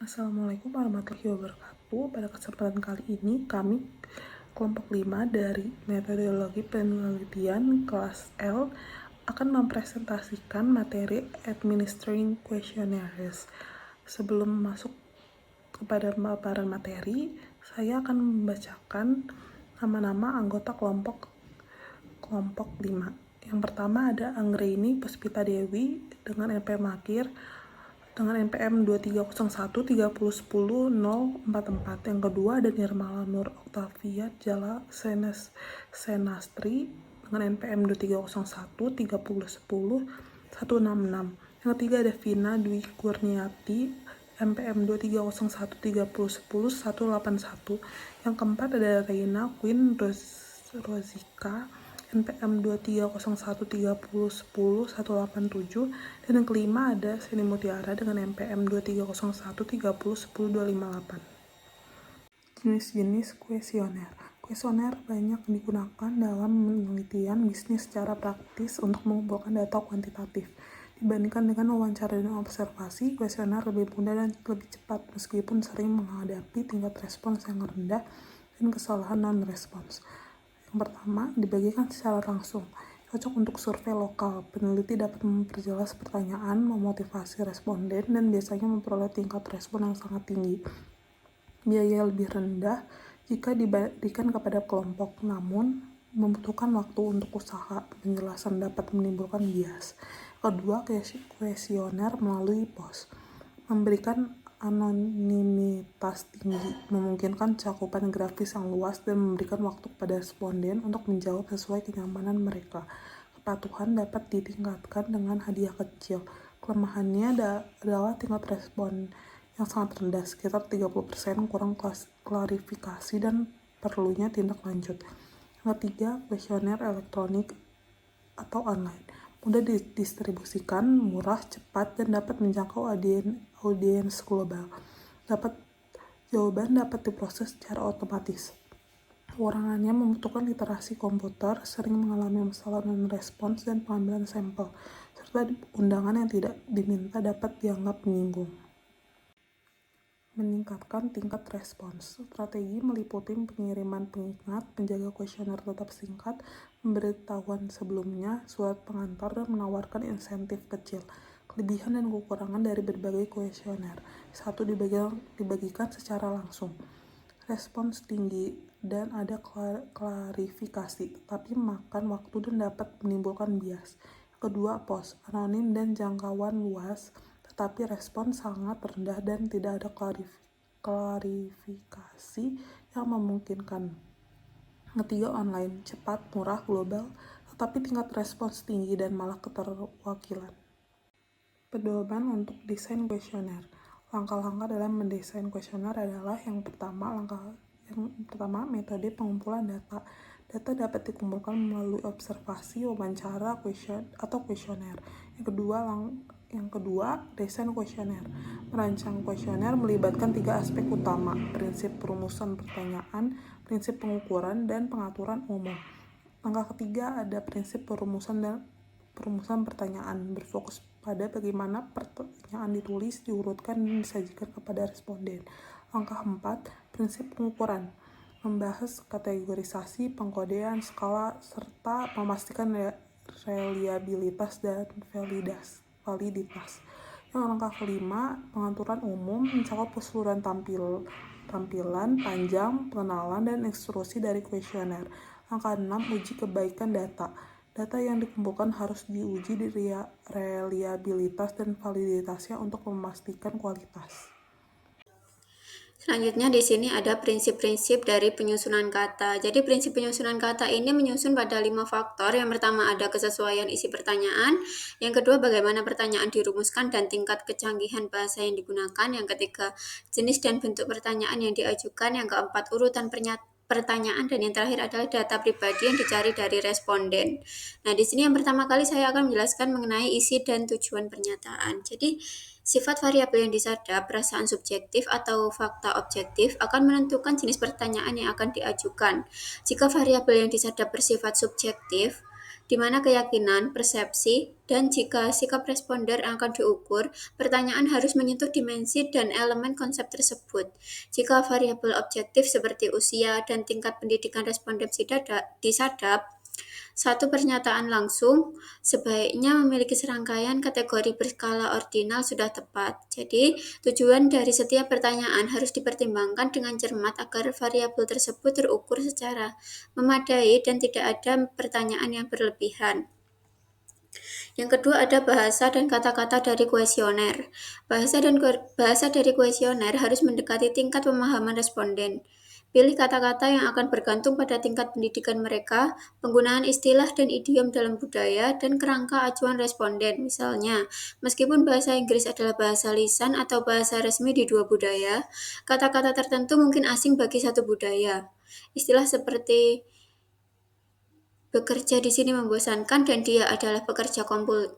Assalamualaikum warahmatullahi wabarakatuh. Pada kesempatan kali ini, kami kelompok 5 dari metodologi penelitian kelas L akan mempresentasikan materi Administering Questionnaires. Sebelum masuk kepada pemaparan materi, saya akan membacakan nama-nama anggota kelompok 5. Yang pertama ada Anggraini Puspita Dewi dengan NPM akhir dengan NPM 2301301044. Yang kedua ada Nirmala Nur Oktavia Jala Senastri dengan NPM 23013010 166. Yang ketiga ada Vina Dwi Kurniati NPM 23013010 181. Yang keempat ada Reina Queen Rozika NPM 23013010 187. Dan yang kelima ada Seni Mutiara dengan NPM 23013010 258. Jenis-jenis kuesioner. Kuesioner banyak digunakan dalam penelitian bisnis secara praktis untuk mengumpulkan data kuantitatif. Dibandingkan dengan wawancara dan observasi, kuesioner lebih mudah dan lebih cepat meskipun sering menghadapi tingkat respons yang rendah dan kesalahan non-respons. Yang pertama, dibagikan secara langsung. Cocok untuk survei lokal. Peneliti dapat memperjelas pertanyaan, memotivasi responden, dan biasanya memperoleh tingkat respon yang sangat tinggi. Biaya lebih rendah jika diberikan kepada kelompok, namun membutuhkan waktu untuk usaha. Penjelasan dapat menimbulkan bias. Kedua, kuesioner melalui pos. Memberikan anonimitas tinggi, memungkinkan cakupan grafis yang luas dan memberikan waktu kepada responden untuk menjawab sesuai kenyamanan mereka. Kepatuhan dapat ditingkatkan dengan hadiah kecil. Kelemahannya adalah tingkat respon yang sangat rendah, sekitar 30%, kurang klarifikasi dan perlunya tindak lanjut. Yang ketiga, kuesioner elektronik atau online. Mudah didistribusikan, murah, cepat, dan dapat menjangkau audiens global. Jawaban dapat diproses secara otomatis. Kekurangannya membutuhkan literasi komputer, sering mengalami masalah non-respons dan pengambilan sampel, serta undangan yang tidak diminta dapat dianggap menyinggung. Meningkatkan tingkat respons. Strategi meliputi pengiriman pengingat, menjaga kuesioner tetap singkat, pemberitahuan sebelumnya, surat pengantar, dan menawarkan insentif kecil. Kelebihan dan kekurangan dari berbagai kuesioner. 1. Dibagikan secara langsung. Respons tinggi dan ada klarifikasi, tetapi makan waktu dan dapat menimbulkan bias. Kedua, pos, anonim dan jangkauan luas, tetapi respon sangat rendah dan tidak ada klarifikasi yang memungkinkan. Ketiga, online, cepat, murah, global, tetapi tingkat respons tinggi dan malah keterwakilan. Pedoman untuk desain kuesioner. Langkah-langkah dalam mendesain kuesioner adalah yang pertama, metode pengumpulan data. Data dapat dikumpulkan melalui observasi, wawancara, kuesioner. Yang kedua, desain kuesioner. Merancang kuesioner melibatkan 3 aspek utama: prinsip perumusan pertanyaan, prinsip pengukuran, dan pengaturan umum. Langkah ketiga ada prinsip perumusan pertanyaan, berfokus pada bagaimana pertanyaan ditulis, diurutkan, dan disajikan kepada responden. Langkah 4, prinsip pengukuran, membahas kategorisasi, pengkodean, skala, serta memastikan reliabilitas dan validitas. Yang langkah kelima, pengaturan umum, mencakup keseluruhan tampilan, panjang, pengenalan, dan ekstrusi dari kuesioner. Langkah 6, uji kebaikan data. Data yang dikumpulkan harus diuji di reliabilitas dan validitasnya untuk memastikan kualitas. Selanjutnya di sini ada prinsip-prinsip dari penyusunan kata. Jadi prinsip penyusunan kata ini menyusun pada 5 faktor. Yang pertama ada kesesuaian isi pertanyaan. Yang kedua bagaimana pertanyaan dirumuskan dan tingkat kecanggihan bahasa yang digunakan. Yang ketiga jenis dan bentuk pertanyaan yang diajukan. Yang keempat urutan pertanyaan, dan yang terakhir adalah data pribadi yang dicari dari responden. Nah, di sini yang pertama kali saya akan menjelaskan mengenai isi dan tujuan pernyataan. Jadi, sifat variabel yang disadap, perasaan subjektif atau fakta objektif akan menentukan jenis pertanyaan yang akan diajukan. Jika variabel yang disadap bersifat subjektif, di mana keyakinan, persepsi, dan jika sikap responder yang akan diukur, pertanyaan harus menyentuh dimensi dan elemen konsep tersebut. Jika variabel objektif seperti usia dan tingkat pendidikan respondensi disadap, satu pernyataan langsung sebaiknya memiliki serangkaian kategori berskala ordinal sudah tepat. Jadi, tujuan dari setiap pertanyaan harus dipertimbangkan dengan cermat agar variabel tersebut terukur secara memadai dan tidak ada pertanyaan yang berlebihan. Yang kedua ada bahasa dan kata-kata dari kuesioner. Bahasa dari kuesioner harus mendekati tingkat pemahaman responden. Pilih kata-kata yang akan bergantung pada tingkat pendidikan mereka, penggunaan istilah dan idiom dalam budaya, dan kerangka acuan responden. Misalnya, meskipun bahasa Inggris adalah bahasa lisan atau bahasa resmi di dua budaya, kata-kata tertentu mungkin asing bagi satu budaya. Istilah seperti bekerja di sini membosankan dan dia adalah pekerja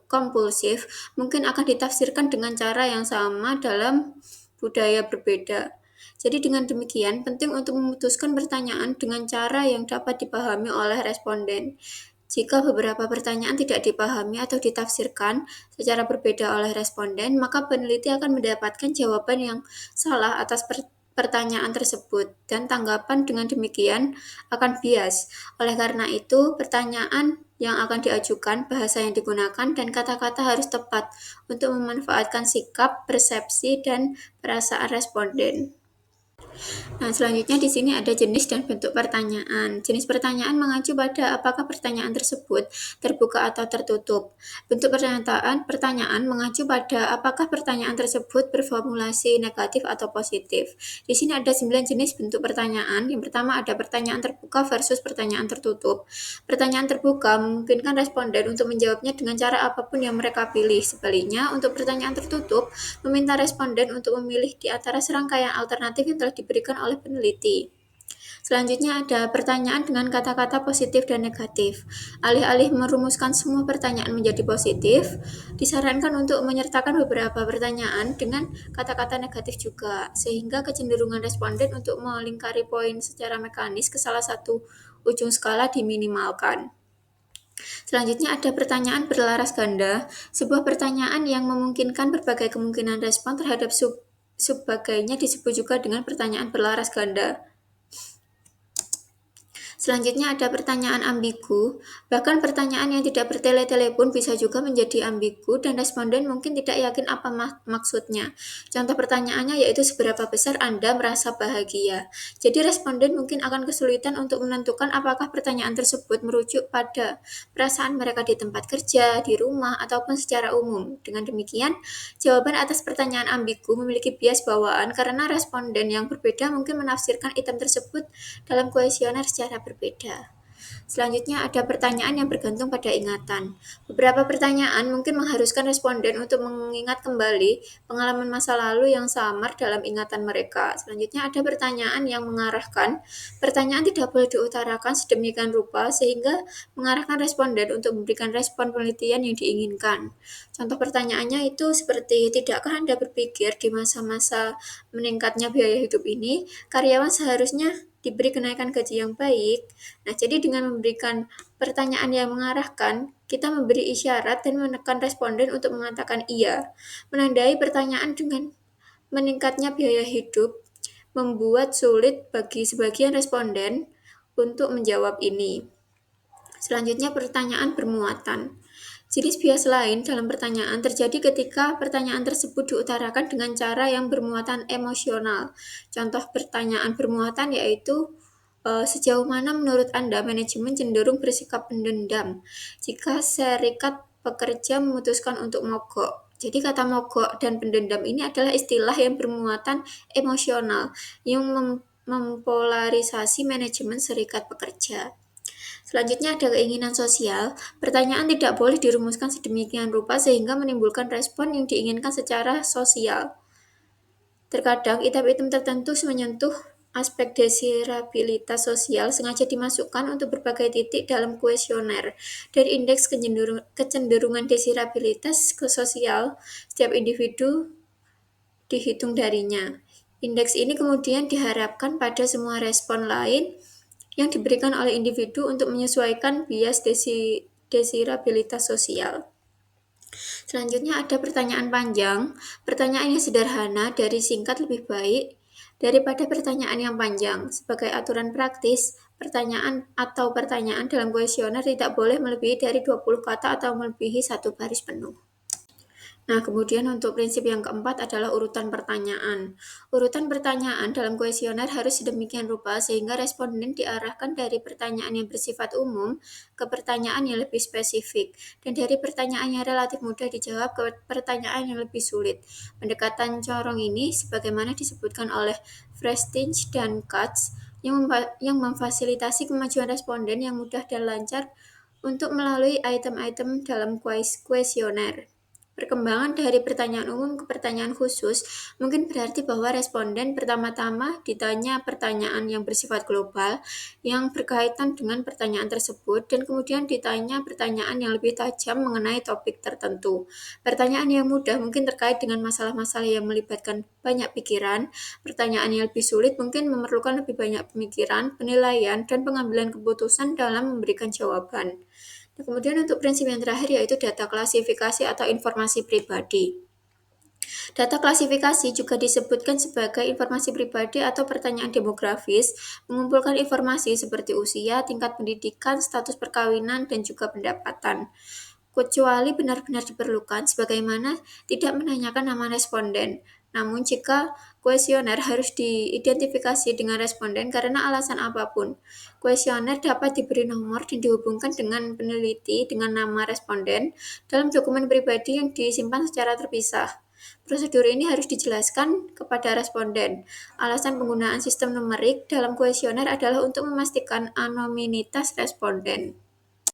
kompulsif mungkin akan ditafsirkan dengan cara yang sama dalam budaya berbeda. Jadi dengan demikian, penting untuk memutuskan pertanyaan dengan cara yang dapat dipahami oleh responden. Jika beberapa pertanyaan tidak dipahami atau ditafsirkan secara berbeda oleh responden, maka peneliti akan mendapatkan jawaban yang salah atas pertanyaan tersebut, dan tanggapan dengan demikian akan bias. Oleh karena itu, pertanyaan yang akan diajukan, bahasa yang digunakan, dan kata-kata harus tepat untuk memanfaatkan sikap, persepsi, dan perasaan responden. Nah, selanjutnya di sini ada jenis dan bentuk pertanyaan. Jenis pertanyaan mengacu pada apakah pertanyaan tersebut terbuka atau tertutup. Bentuk pertanyaan mengacu pada apakah pertanyaan tersebut berformulasi negatif atau positif. Di sini ada 9 jenis bentuk pertanyaan. Yang pertama ada pertanyaan terbuka versus pertanyaan tertutup. Pertanyaan terbuka memungkinkan responden untuk menjawabnya dengan cara apapun yang mereka pilih. Sebaliknya, untuk pertanyaan tertutup, meminta responden untuk memilih di antara serangkaian alternatif yang telah diberikan oleh peneliti. Selanjutnya ada pertanyaan dengan kata-kata positif dan negatif. Alih-alih merumuskan semua pertanyaan menjadi positif, disarankan untuk menyertakan beberapa pertanyaan dengan kata-kata negatif juga, sehingga kecenderungan responden untuk melingkari poin secara mekanis ke salah satu ujung skala diminimalkan. Selanjutnya ada pertanyaan berlaras ganda, sebuah pertanyaan yang memungkinkan berbagai kemungkinan respon terhadap sebagainya disebut juga dengan pertanyaan berlaras ganda. Selanjutnya ada pertanyaan ambigu, bahkan pertanyaan yang tidak bertele-tele pun bisa juga menjadi ambigu dan responden mungkin tidak yakin apa maksudnya. Contoh pertanyaannya yaitu seberapa besar Anda merasa bahagia. Jadi responden mungkin akan kesulitan untuk menentukan apakah pertanyaan tersebut merujuk pada perasaan mereka di tempat kerja, di rumah, ataupun secara umum. Dengan demikian, jawaban atas pertanyaan ambigu memiliki bias bawaan karena responden yang berbeda mungkin menafsirkan item tersebut dalam kuesioner secara berbeda. Selanjutnya ada pertanyaan yang bergantung pada ingatan. Beberapa pertanyaan mungkin mengharuskan responden untuk mengingat kembali pengalaman masa lalu yang samar dalam ingatan mereka. Selanjutnya ada pertanyaan yang mengarahkan. Pertanyaan tidak boleh diutarakan sedemikian rupa sehingga mengarahkan responden untuk memberikan respon penelitian yang diinginkan. Contoh pertanyaannya itu seperti, tidakkah Anda berpikir di masa-masa meningkatnya biaya hidup ini, karyawan seharusnya diberi kenaikan gaji yang baik? Nah, jadi dengan memberikan pertanyaan yang mengarahkan, kita memberi isyarat dan menekan responden untuk mengatakan iya. Menandai pertanyaan dengan meningkatnya biaya hidup membuat sulit bagi sebagian responden untuk menjawab ini. Selanjutnya pertanyaan bermuatan. Jenis bias lain dalam pertanyaan terjadi ketika pertanyaan tersebut diutarakan dengan cara yang bermuatan emosional. Contoh pertanyaan bermuatan yaitu, sejauh mana menurut Anda manajemen cenderung bersikap pendendam jika serikat pekerja memutuskan untuk mogok? Jadi kata mogok dan pendendam ini adalah istilah yang bermuatan emosional yang mempolarisasi manajemen serikat pekerja. Selanjutnya ada keinginan sosial. Pertanyaan tidak boleh dirumuskan sedemikian rupa sehingga menimbulkan respon yang diinginkan secara sosial. Terkadang item-item tertentu menyentuh aspek desirabilitas sosial sengaja dimasukkan untuk berbagai titik dalam kuesioner. Dari indeks kecenderungan desirabilitas ke sosial, setiap individu dihitung darinya. Indeks ini kemudian diharapkan pada semua respon lain yang diberikan oleh individu untuk menyesuaikan bias desirabilitas sosial. Selanjutnya ada pertanyaan panjang. Pertanyaan yang sederhana dari singkat lebih baik daripada pertanyaan yang panjang. Sebagai aturan praktis, pertanyaan dalam kuesioner tidak boleh melebihi dari 20 kata atau melebihi satu baris penuh. Nah, kemudian untuk prinsip yang keempat adalah urutan pertanyaan. Urutan pertanyaan dalam kuesioner harus sedemikian rupa sehingga responden diarahkan dari pertanyaan yang bersifat umum ke pertanyaan yang lebih spesifik, dan dari pertanyaan yang relatif mudah dijawab ke pertanyaan yang lebih sulit. Pendekatan corong ini, sebagaimana disebutkan oleh Frestinch dan Katz, yang memfasilitasi kemajuan responden yang mudah dan lancar untuk melalui item-item dalam kuesioner. Perkembangan dari pertanyaan umum ke pertanyaan khusus mungkin berarti bahwa responden pertama-tama ditanya pertanyaan yang bersifat global yang berkaitan dengan pertanyaan tersebut, dan kemudian ditanya pertanyaan yang lebih tajam mengenai topik tertentu. Pertanyaan yang mudah mungkin terkait dengan masalah-masalah yang melibatkan banyak pikiran. Pertanyaan yang lebih sulit mungkin memerlukan lebih banyak pemikiran, penilaian, dan pengambilan keputusan dalam memberikan jawaban. Nah, kemudian untuk prinsip yang terakhir yaitu data klasifikasi atau informasi pribadi. Data klasifikasi juga disebutkan sebagai informasi pribadi atau pertanyaan demografis, mengumpulkan informasi seperti usia, tingkat pendidikan, status perkawinan, dan juga pendapatan. Kecuali benar-benar diperlukan, sebagaimana tidak menanyakan nama responden. Namun jika kuesioner harus diidentifikasi dengan responden karena alasan apapun, kuesioner dapat diberi nomor dan dihubungkan dengan peneliti dengan nama responden dalam dokumen pribadi yang disimpan secara terpisah. Prosedur ini harus dijelaskan kepada responden. Alasan penggunaan sistem numerik dalam kuesioner adalah untuk memastikan anonimitas responden.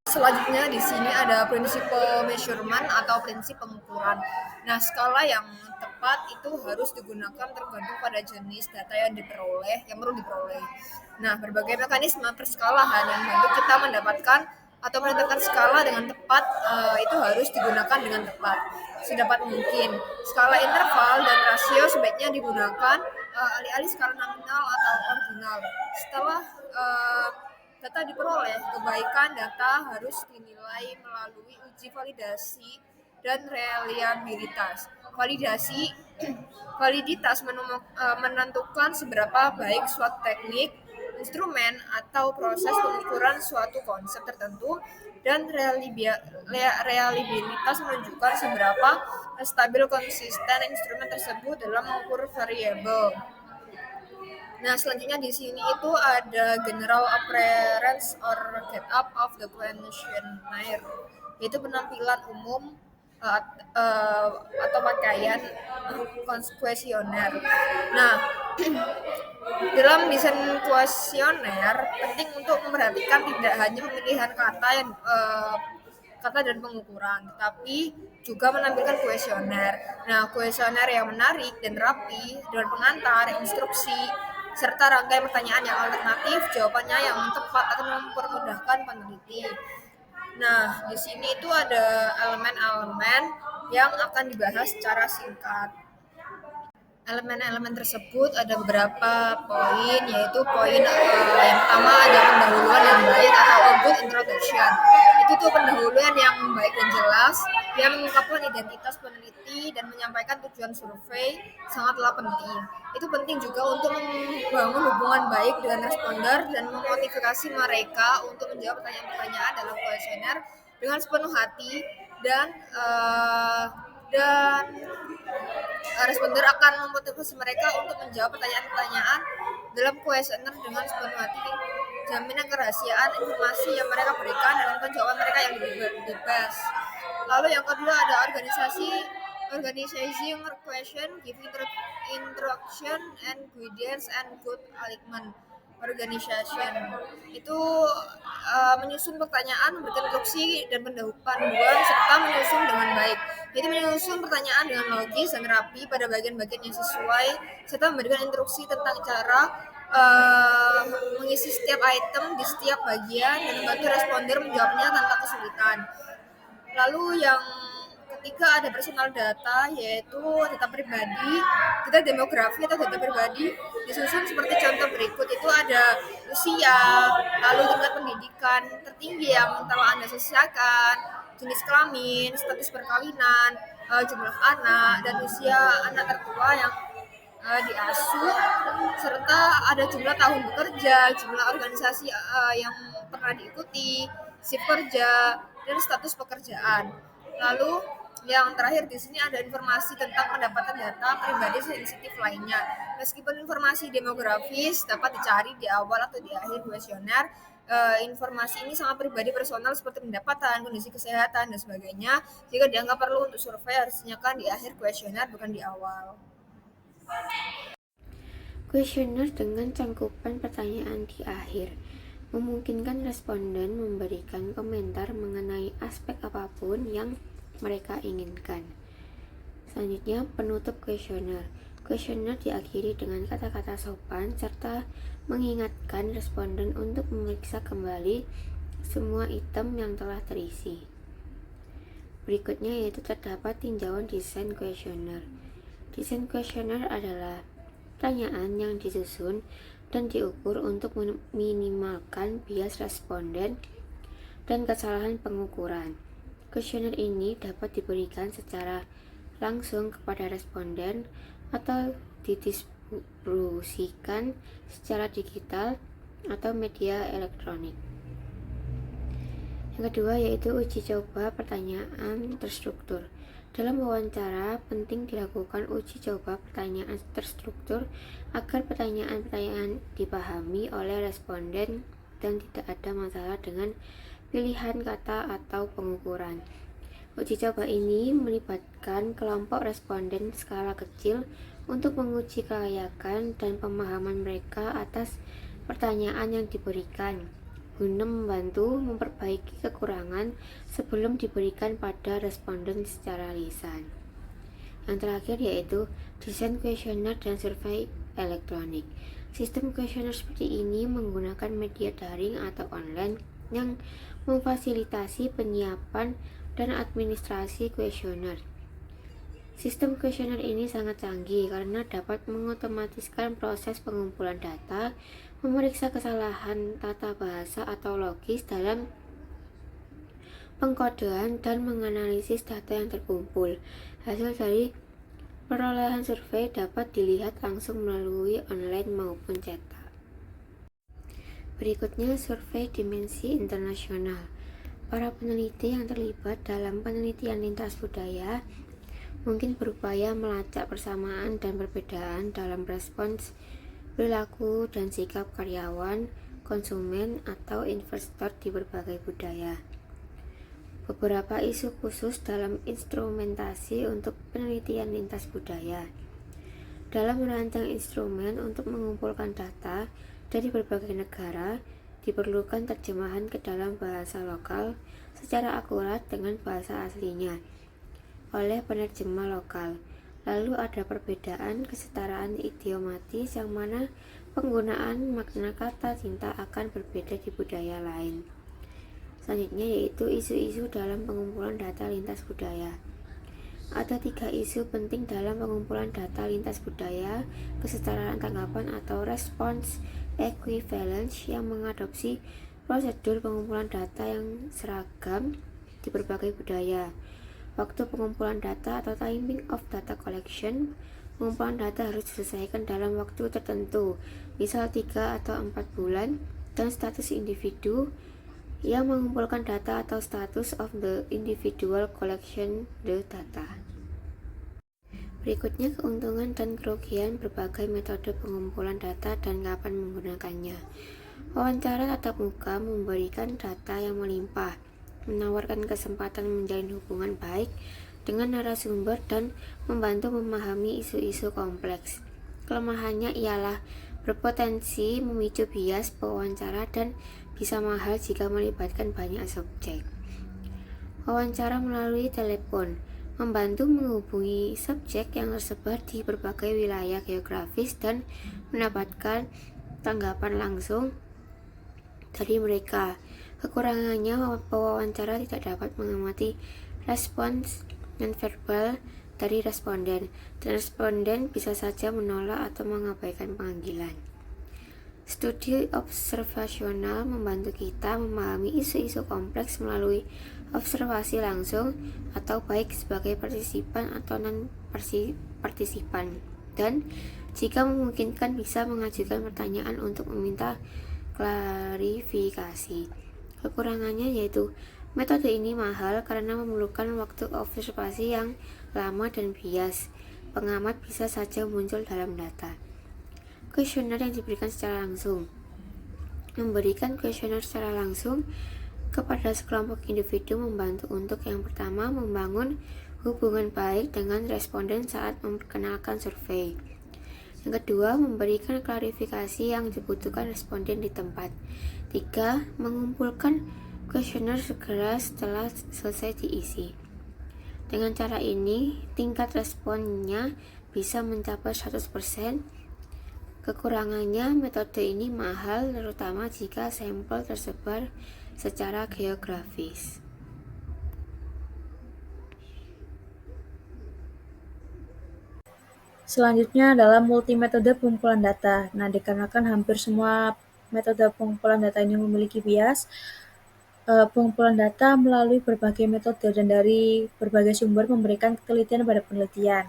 Selanjutnya di sini ada prinsip measurement atau prinsip pengukuran. Nah, skala yang tepat itu harus digunakan tergantung pada jenis data yang perlu diperoleh. Nah, berbagai mekanisme perskalahan yang membantu kita mendapatkan atau menentukan skala dengan tepat itu harus digunakan dengan tepat sedapat mungkin. Skala interval dan rasio sebaiknya digunakan alih-alih skala nominal atau ordinal. Setelah data diperoleh, kebaikan data harus dinilai melalui uji validasi dan reliabilitas. Validitas menentukan seberapa baik suatu teknik, instrumen, atau proses pengukuran suatu konsep tertentu, dan reliabilitas menunjukkan seberapa stabil konsisten instrumen tersebut dalam mengukur variabel. Nah, selanjutnya di sini itu ada general appearance or get up of the questionnaire, yaitu penampilan umum atau pakaian kuesioner. Nah, dalam desain kuesioner penting untuk memperhatikan tidak hanya pemilihan kata dan pengukuran, tetapi juga menampilkan kuesioner. Nah, kuesioner yang menarik dan rapi dengan pengantar, instruksi, serta rangkaian pertanyaan yang alternatif, jawabannya yang tepat akan mempermudahkan peneliti. Nah, di sini itu ada elemen-elemen yang akan dibahas secara singkat. Elemen-elemen tersebut ada beberapa poin, yaitu poin yang pertama ada pendahuluan yang baik atau a good introduction. Itu tuh pendahuluan yang baik dan jelas, yang mengungkapkan identitas peneliti dan menyampaikan tujuan survei sangatlah penting. Itu penting juga untuk membangun hubungan baik dengan responder dan memotivasi mereka untuk menjawab pertanyaan-pertanyaan dalam kuesioner dengan sepenuh hati, dan responder akan memotivasi mereka untuk menjawab pertanyaan-pertanyaan dalam kuesioner dengan sepenuh hati. Jaminan kerahasiaan informasi yang mereka berikan dan tanggung jawab mereka yang bebas. Lalu yang kedua ada organizing question, giving instruction and guidance and good alignment. Organization itu menyusun pertanyaan, memberikan instruksi dan panduan, serta menyusun dengan baik. Jadi menyusun pertanyaan dengan logis dan rapi pada bagian-bagian yang sesuai, serta memberikan instruksi tentang cara mengisi setiap item di setiap bagian dan membantu responder menjawabnya tanpa kesulitan. Lalu yang ketiga ada personal data, yaitu data pribadi, data demografi atau data pribadi disusun seperti contoh berikut. Itu ada usia, lalu tingkat pendidikan tertinggi yang telah Anda selesaikan, jenis kelamin, status perkawinan, jumlah anak, dan usia anak tertua yang diasuh, serta ada jumlah tahun bekerja, jumlah organisasi yang pernah diikuti, shift kerja, dan status pekerjaan. Lalu yang terakhir di sini ada informasi tentang pendapatan data pribadi sensitif lainnya. Meskipun informasi demografis dapat dicari di awal atau di akhir kuesioner, informasi ini sangat pribadi personal seperti pendapatan, kondisi kesehatan, dan sebagainya. Jika dianggap perlu untuk survei harus ditanyakan di akhir kuesioner bukan di awal. Kuesioner dengan cangkupan pertanyaan di akhir memungkinkan responden memberikan komentar mengenai aspek apapun yang mereka inginkan. Selanjutnya, penutup kuesioner. Kuesioner diakhiri dengan kata-kata sopan serta mengingatkan responden untuk memeriksa kembali semua item yang telah terisi. Berikutnya yaitu terdapat tinjauan desain kuesioner. Desain kuesioner adalah pertanyaan yang disusun dan diukur untuk meminimalkan bias responden dan kesalahan pengukuran. Kuesioner ini dapat diberikan secara langsung kepada responden atau didistribusikan secara digital atau media elektronik. Yang kedua yaitu uji coba pertanyaan terstruktur. Dalam wawancara, penting dilakukan uji coba pertanyaan terstruktur agar pertanyaan-pertanyaan dipahami oleh responden dan tidak ada masalah dengan pilihan kata atau pengukuran. Uji coba ini melibatkan kelompok responden skala kecil untuk menguji kelayakan dan pemahaman mereka atas pertanyaan yang diberikan, guna membantu memperbaiki kekurangan sebelum diberikan pada responden secara lisan. Yang terakhir yaitu desain kuesioner dan survei elektronik. Sistem kuesioner seperti ini menggunakan media daring atau online yang memfasilitasi penyiapan dan administrasi kuesioner. Sistem kuesioner ini sangat canggih karena dapat mengotomatiskan proses pengumpulan data, memeriksa kesalahan tata bahasa atau logis dalam pengkodean, dan menganalisis data yang terkumpul. Hasil dari perolehan survei dapat dilihat langsung melalui online maupun cetak. Berikutnya, survei dimensi internasional. Para peneliti yang terlibat dalam penelitian lintas budaya mungkin berupaya melacak persamaan dan perbedaan dalam respons perilaku dan sikap karyawan, konsumen, atau investor di berbagai budaya. Beberapa isu khusus dalam instrumentasi untuk penelitian lintas budaya. Dalam merancang instrumen untuk mengumpulkan data dari berbagai negara, diperlukan terjemahan ke dalam bahasa lokal secara akurat dengan bahasa aslinya oleh penerjemah lokal. Lalu ada perbedaan kesetaraan idiomatis yang mana penggunaan makna kata cinta akan berbeda di budaya lain. Selanjutnya yaitu isu-isu dalam pengumpulan data lintas budaya. Ada 3 isu penting dalam pengumpulan data lintas budaya: kesetaraan tanggapan atau response equivalence yang mengadopsi prosedur pengumpulan data yang seragam di berbagai budaya. Waktu pengumpulan data atau timing of data collection. Pengumpulan data harus diselesaikan dalam waktu tertentu, misal 3 atau 4 bulan, dan status individu yang mengumpulkan data atau status of the individual collection the data. Berikutnya keuntungan dan kerugian berbagai metode pengumpulan data dan kapan menggunakannya. Wawancara tatap muka memberikan data yang melimpah, menawarkan kesempatan menjalin hubungan baik dengan narasumber dan membantu memahami isu-isu kompleks. Kelemahannya ialah berpotensi memicu bias pewawancara dan bisa mahal jika melibatkan banyak subjek. Wawancara melalui telepon membantu menghubungi subjek yang tersebar di berbagai wilayah geografis dan mendapatkan tanggapan langsung dari mereka. Kekurangannya, pewawancara tidak dapat mengamati respons nonverbal dari responden, dan responden bisa saja menolak atau mengabaikan panggilan. Studi observasional membantu kita memahami isu-isu kompleks melalui observasi langsung atau baik sebagai partisipan atau non-partisipan, dan jika memungkinkan bisa mengajukan pertanyaan untuk meminta klarifikasi. Kekurangannya yaitu metode ini mahal karena memerlukan waktu observasi yang lama dan bias pengamat bisa saja muncul dalam data. Kuesioner yang diberikan secara langsung. Memberikan kuesioner secara langsung kepada sekelompok individu membantu untuk yang pertama membangun hubungan baik dengan responden saat memperkenalkan survei. Yang kedua, memberikan klarifikasi yang dibutuhkan responden di tempat. 3. Mengumpulkan kuesioner segera setelah selesai diisi. Dengan cara ini, tingkat responnya bisa mencapai 100%. Kekurangannya, metode ini mahal terutama jika sampel tersebar secara geografis. Selanjutnya adalah multimetode pengumpulan data. Nah, dikarenakan hampir semua metode pengumpulan data ini memiliki bias, pengumpulan data melalui berbagai metode dan dari berbagai sumber memberikan ketelitian pada penelitian.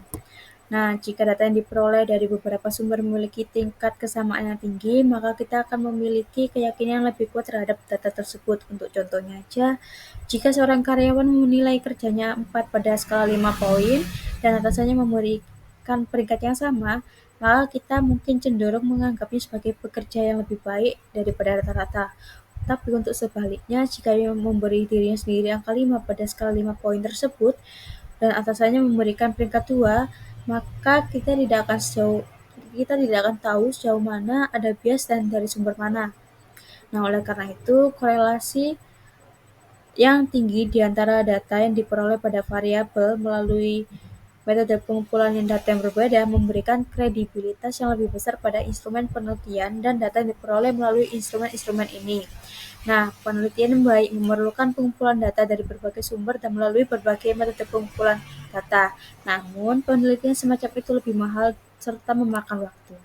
Nah, jika data yang diperoleh dari beberapa sumber memiliki tingkat kesamaan yang tinggi, maka kita akan memiliki keyakinan yang lebih kuat terhadap data tersebut. Untuk contohnya aja, jika seorang karyawan menilai kerjanya 4 pada skala 5 poin dan atasannya memberikan peringkat yang sama, maka kita mungkin cenderung menganggapnya sebagai pekerja yang lebih baik daripada rata-rata. Tapi untuk sebaliknya, jika dia memberi dirinya sendiri angka 5 pada skala 5 poin tersebut, dan atasannya memberikan peringkat 2, maka kita tidak akan tahu sejauh mana ada bias dan dari sumber mana. Nah, oleh karena itu, korelasi yang tinggi di antara data yang diperoleh pada variabel melalui metode pengumpulan data yang berbeda memberikan kredibilitas yang lebih besar pada instrumen penelitian dan data yang diperoleh melalui instrumen-instrumen ini. Nah, penelitian yang baik memerlukan pengumpulan data dari berbagai sumber dan melalui berbagai metode pengumpulan data. Namun, penelitian semacam itu lebih mahal serta memakan waktu.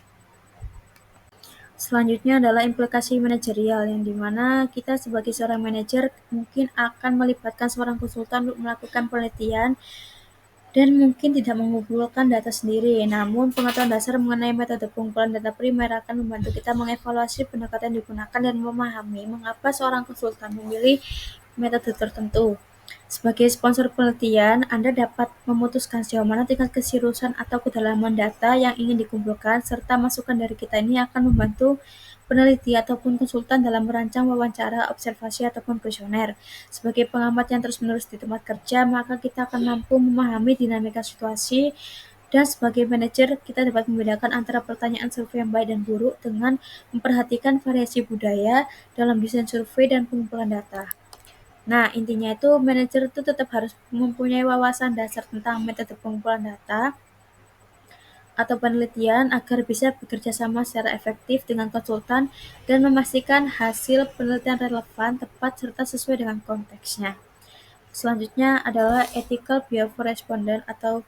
Selanjutnya adalah implikasi manajerial, yang dimana kita sebagai seorang manajer mungkin akan melibatkan seorang konsultan untuk melakukan penelitian dan mungkin tidak mengumpulkan data sendiri. Namun, pengetahuan dasar mengenai metode pengumpulan data primer akan membantu kita mengevaluasi pendekatan yang digunakan dan memahami mengapa seorang konsultan memilih metode tertentu. Sebagai sponsor penelitian, Anda dapat memutuskan sejauh mana tingkat keseriusan atau kedalaman data yang ingin dikumpulkan, serta masukan dari kita ini akan membantu peneliti ataupun konsultan dalam merancang wawancara, observasi, ataupun kuesioner. Sebagai pengamat yang terus-menerus di tempat kerja, maka kita akan mampu memahami dinamika situasi, dan sebagai manajer, kita dapat membedakan antara pertanyaan survei yang baik dan buruk dengan memperhatikan variasi budaya dalam desain survei dan pengumpulan data. Nah, intinya itu manajer itu tetap harus mempunyai wawasan dasar tentang metode pengumpulan data atau penelitian agar bisa bekerja sama secara efektif dengan konsultan dan memastikan hasil penelitian relevan, tepat, serta sesuai dengan konteksnya. Selanjutnya adalah ethical behavior responden atau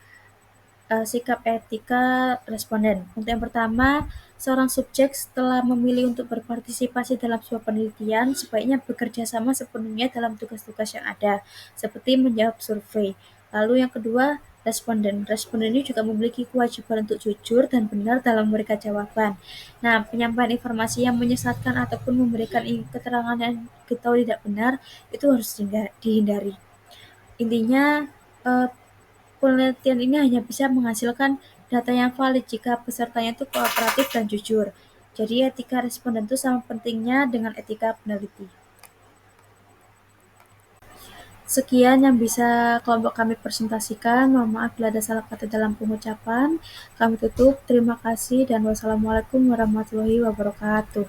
sikap etika responden. Untuk yang pertama, seorang subjek setelah memilih untuk berpartisipasi dalam sebuah penelitian sebaiknya bekerja sama sepenuhnya dalam tugas-tugas yang ada, seperti menjawab survei. Lalu yang kedua, responden. Responden ini juga memiliki kewajiban untuk jujur dan benar dalam memberikan jawaban. Nah, penyampaian informasi yang menyesatkan ataupun memberikan keterangan yang kita tahu tidak benar itu harus dihindari. Intinya, penelitian ini hanya bisa menghasilkan data yang valid jika pesertanya itu kooperatif dan jujur. Jadi etika responden itu sama pentingnya dengan etika peneliti. Sekian yang bisa kelompok kami presentasikan. Mohon maaf bila ada salah kata dalam pengucapan. Kami tutup. Terima kasih dan wassalamualaikum warahmatullahi wabarakatuh.